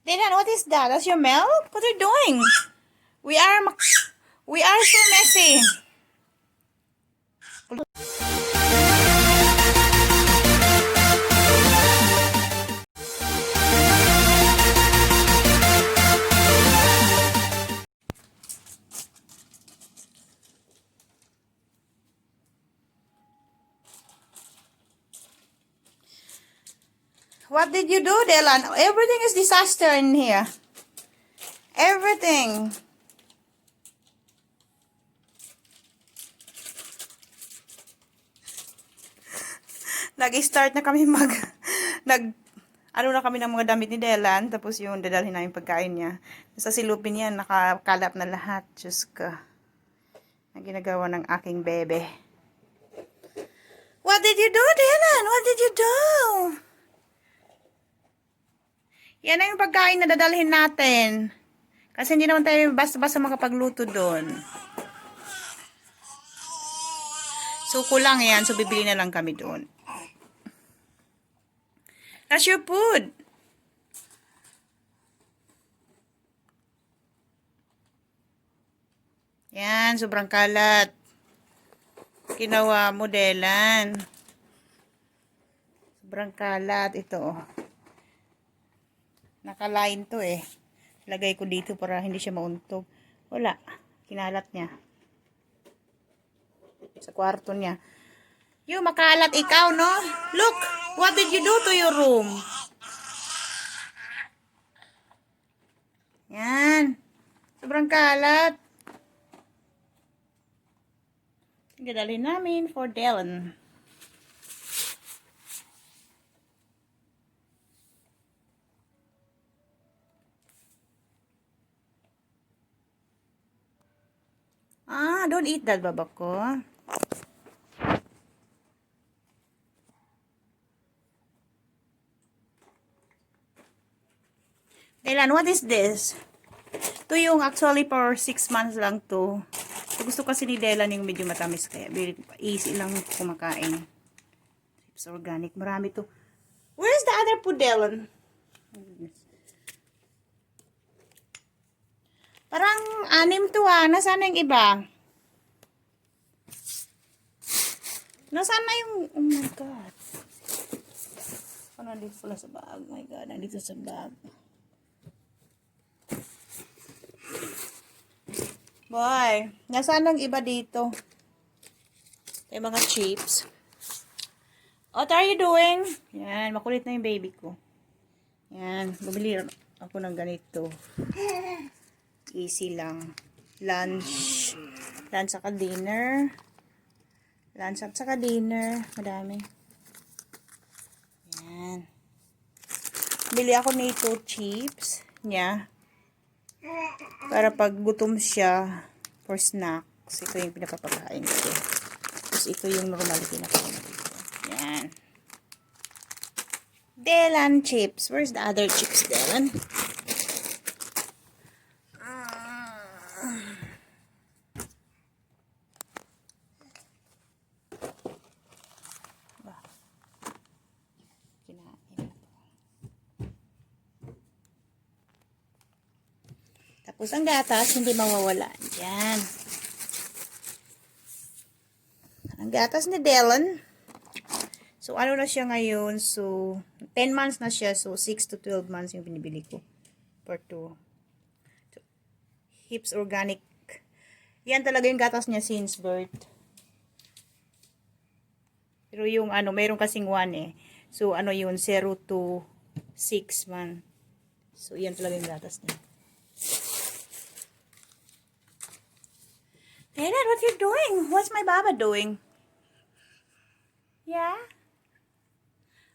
Dylan, what is that? That's your milk? What are you doing? We are so messy. What did you do, Dylan? Everything is disaster in here. Everything. Nag-start na kami ano na kami ng mga damit ni Dylan, tapos yung dadalhin namin pagkain niya. Sa silupin yan, nakakalap na lahat. Diyos ka. Na ginagawa ng aking bebe. What did you do, Dylan? What did you do? Yan na yung pagkain na dadalhin natin. Kasi hindi naman tayo basta-basta makapagluto doon. So, kulang yan. So, bibili na lang kami doon. That's your food. Yan, sobrang kalat. Ginawa mo, Dylan. Sobrang kalat. Ito, oh. Naka-line to, eh. Lagay ko dito para hindi siya mauntog. Wala. Kinalat niya. Sa kwarto niya. You, makalat ikaw, no? Look, what did you do to your room? Yan. Sobrang kalat. Dadalhin namin for Dylan. Don't eat that, baba ko. Dylan, what is this? Ito yung actually for 6 months lang to. So, gusto kasi ni Dylan yung medyo matamis kaya easy lang kumakain. Chips organic. Marami to. Where's the other food, Dylan? Parang 6 to Nasaan na yung iba? Nasaan na yung... Oh my God. Nandito pala sa bag. Oh my God. Nandito sa bag. Boy. Nasaan ang iba dito? Yung mga chips. What are you doing? Yan. Makulit na yung baby ko. Yan. Bumili ako ng ganito. Easy lang. Lunch. Lunch saka dinner. Lunch at saka dinner. Madami. Yan. Bili ako nito chips niya. Para pag gutom siya for snacks. Ito yung pinapapakain ko. Tapos ito yung normal pinapakain ko. Yan. Dylan chips. Where's the other chips, Dylan? Tapos ang gatas, hindi mawawala. Yan. Ang gatas ni Dylan. So, ano na siya ngayon? So, 10 months na siya. So, 6 to 12 months yung binibili ko. For 2. Hips Organic. Yan talaga yung gatas niya since birth. Pero yung mayroon kasing 1 eh. So, yun? 0 to 6 man. So, yan talaga yung gatas niya. Dad, what you doing? What's my baba doing? Yeah?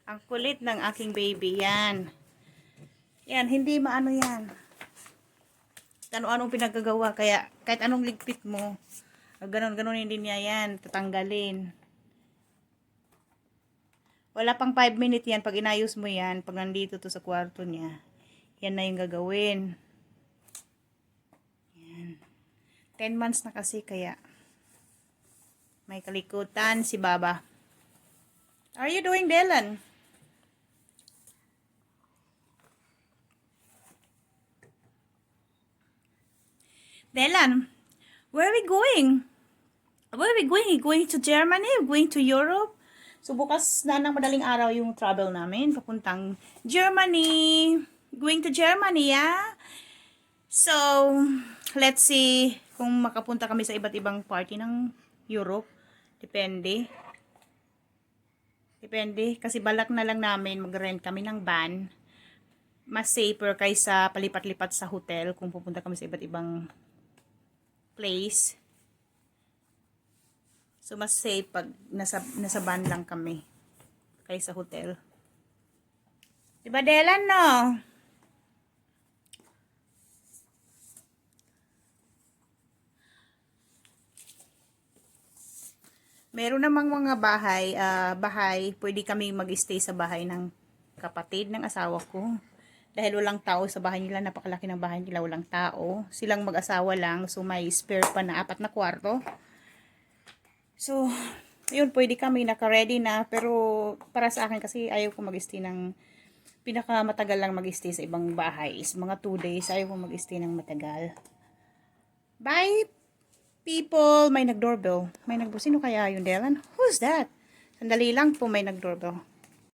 Ang kulit ng aking baby. Yan. Yan, hindi maano yan. Ano-anong pinagagawa. Kaya, kahit anong ligpit mo, ganon-ganon hindi niya yan. Tatanggalin. Wala pang 5 minutes yan. Pag inayos mo yan, pag nandito to sa kwarto niya, yan na yung gagawin. 10 months na kasi kaya may kalikutan si Baba. Are you doing, Dylan? Dylan, where are we going? Where are we going? Going to Germany? Going to Europe? So, bukas na ng madaling araw yung travel namin. Papuntang Germany. Going to Germany, yeah? So, let's see kung makapunta kami sa iba't ibang party ng Europe. Depende. Depende. Kasi balak na lang namin mag-rent kami ng van. Mas safer kaysa palipat-lipat sa hotel kung pupunta kami sa iba't ibang place. So, mas safe pag nasa van lang kami kaysa hotel. Diba, Dylan, no? Meron namang mga bahay, pwede kami mag-stay sa bahay ng kapatid ng asawa ko. Dahil walang tao sa bahay nila, napakalaki ng bahay nila, walang tao. Silang mag-asawa lang, so may spare pa na 4 na kwarto. So, yun, pwede kami, naka-ready na. Pero, para sa akin kasi ayaw ko mag-stay ng, pinakamatagal lang mag-stay sa ibang bahay is mga 2 days. Ayaw ko mag-stay ng matagal. Bye, people. May nag-doorbell. Sino kaya yun, Dylan? Who's that? Sandali lang po, may nag-doorbell.